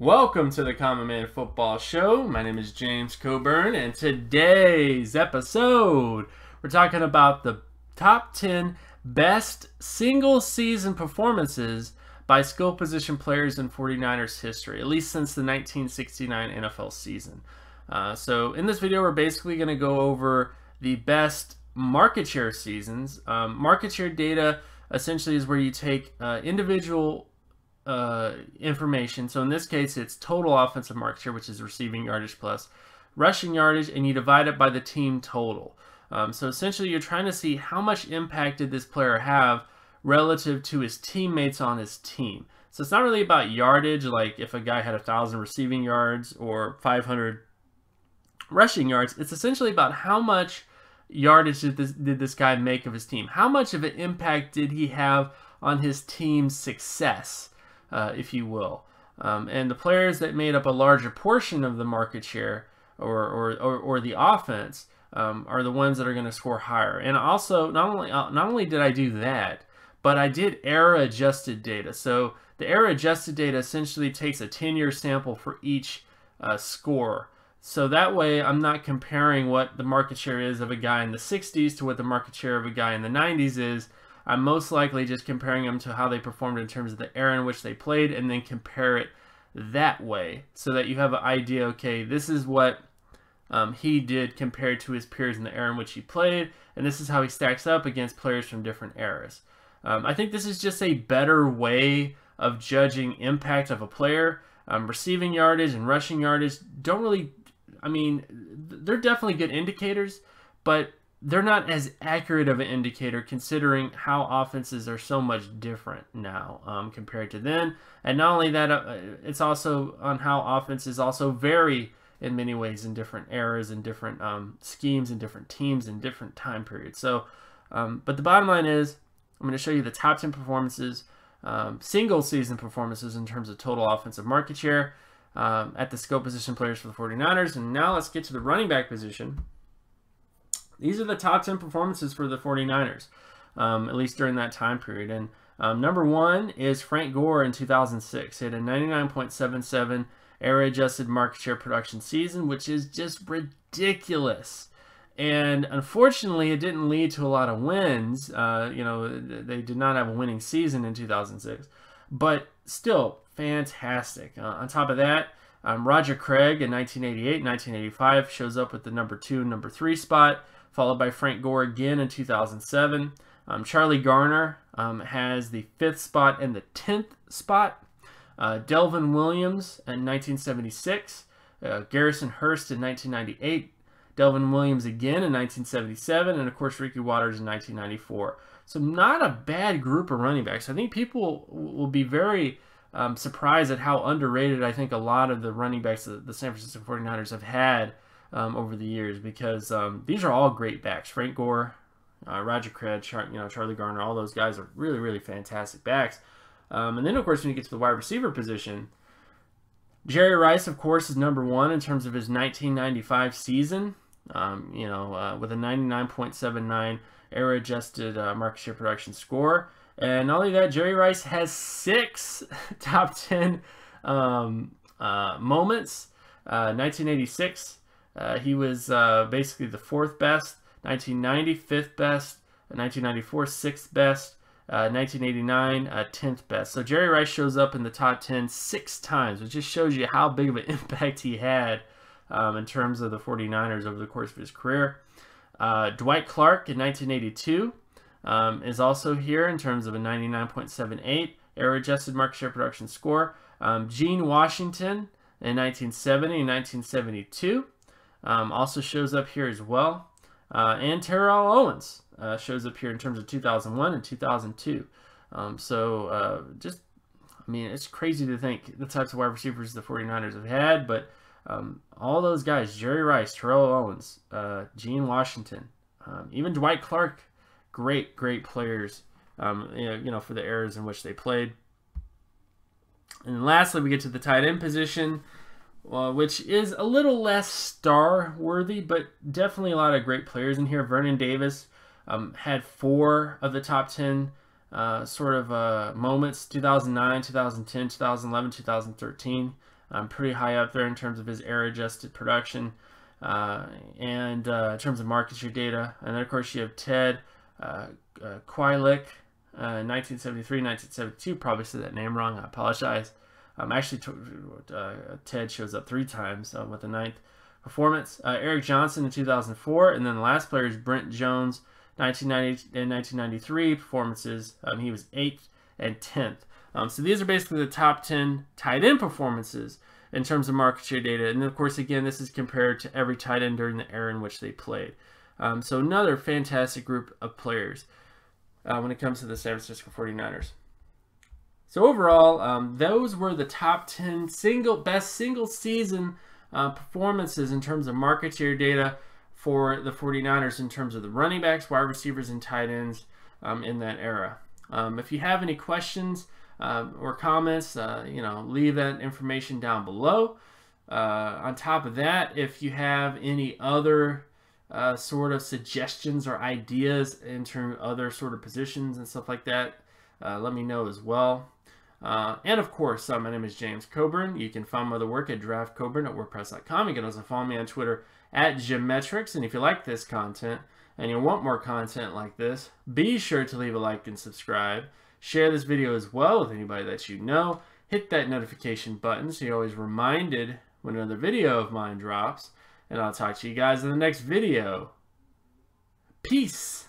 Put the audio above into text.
Welcome to the Common Man Football Show. My name is James Coburn, and today's episode, we're talking about the top 10 best single-season performances by skill position players in 49ers history, at least since the 1969 NFL season. So in this video, we're basically going to go over the best market share seasons. Market share data essentially is where you take individual information. So in this case, it's total offensive market share, which is receiving yardage plus rushing yardage, and you divide it by the team total. So essentially, you're trying to see how much impact did this player have relative to his teammates on his team. So it's not really about yardage, like if a guy had 1,000 receiving yards or 500 rushing yards. It's essentially about how much yardage did this guy make of his team. How much of an impact did he have on his team's success, if you will. And the players that made up a larger portion of the market share or the offense are the ones that are going to score higher. And also, not only did I do that, but I did era-adjusted data. So the era-adjusted data essentially takes a 10-year sample for each score. So that way, I'm not comparing what the market share is of a guy in the 60s to what the market share of a guy in the 90s is. I'm most likely just comparing them to how they performed in terms of the era in which they played, and then compare it that way so that you have an idea, okay, this is what he did compared to his peers in the era in which he played, and this is how he stacks up against players from different eras. I think this is just a better way of judging impact of a player. Receiving yardage and rushing yardage don't really, I mean, they're definitely good indicators, but they're not as accurate of an indicator considering how offenses are so much different now compared to then. And not only that, it's also on how offenses also vary in many ways in different eras and different schemes and different teams and different time periods. So, but the bottom line is, I'm going to show you the top 10 performances, single season performances in terms of total offensive market share at the skill position players for the 49ers. And now let's get to the running back position. These are the top 10 performances for the 49ers, at least during that time period. And number one is Frank Gore in 2006. He had a 99.77 era-adjusted market share production season, which is just ridiculous. And unfortunately, it didn't lead to a lot of wins. They did not have a winning season in 2006, but still fantastic. On top of that, Roger Craig in 1988, 1985 shows up with the number 2 and number 3 spot, followed by Frank Gore again in 2007. Charlie Garner has the 5th spot and the 10th spot. Delvin Williams in 1976. Garrison Hurst in 1998. Delvin Williams again in 1977. And, of course, Ricky Watters in 1994. So not a bad group of running backs. I think people will be very surprised at how underrated I think a lot of the running backs that the San Francisco 49ers have had over the years, because these are all great backs. Frank Gore, Roger Craig, Charlie Garner, all those guys are really, really fantastic backs. And then, of course, when you get to the wide receiver position, Jerry Rice, of course, is number 1 in terms of his 1995 season, with a 99.79 era-adjusted market share production score. And not only that, Jerry Rice has 6 top 10 moments. 1986, he was basically the 4th best. 1990, 5th best. 1994, 6th best. 1989, 10th best. So Jerry Rice shows up in the top 10 6 times, which just shows you how big of an impact he had in terms of the 49ers over the course of his career. Dwight Clark in 1982 is also here in terms of a 99.78 era-adjusted market share production score. Gene Washington in 1970 and 1972 also shows up here as well. And Terrell Owens shows up here in terms of 2001 and 2002. It's crazy to think the types of wide receivers the 49ers have had, but all those guys, Jerry Rice, Terrell Owens, Gene Washington, even Dwight Clark, great players, for the eras in which they played. And lastly, we get to the tight end position, which is a little less star-worthy, but definitely a lot of great players in here. Vernon Davis had 4 of the top 10 moments: 2009, 2010, 2011, 2013. Pretty high up there in terms of his error-adjusted production and in terms of market share data. And then, of course, you have Ted Quilic, 1973, 1972. Probably said that name wrong. I apologize. Actually, Ted shows up 3 times with the 9th performance. Eric Johnson in 2004. And then the last player is Brent Jones, 1990 and 1993 performances. He was 8th and 10th. So these are basically the top 10 tight end performances in terms of market share data. And of course, again, this is compared to every tight end during the era in which they played. So another fantastic group of players when it comes to the San Francisco 49ers. So overall, those were the top 10 best single season performances in terms of market share data for the 49ers in terms of the running backs, wide receivers, and tight ends in that era. If you have any questions or comments, leave that information down below. On top of that, if you have any other sort of suggestions or ideas in terms of other sort of positions and stuff like that, let me know as well. And of course, my name is James Coburn. You can find my other work at draftcoburn@wordpress.com. You can also follow me on Twitter @Geometrics. And if you like this content and you want more content like this, be sure to leave a like and subscribe. Share this video as well with anybody that you know. Hit that notification button so you're always reminded when another video of mine drops. And I'll talk to you guys in the next video. Peace.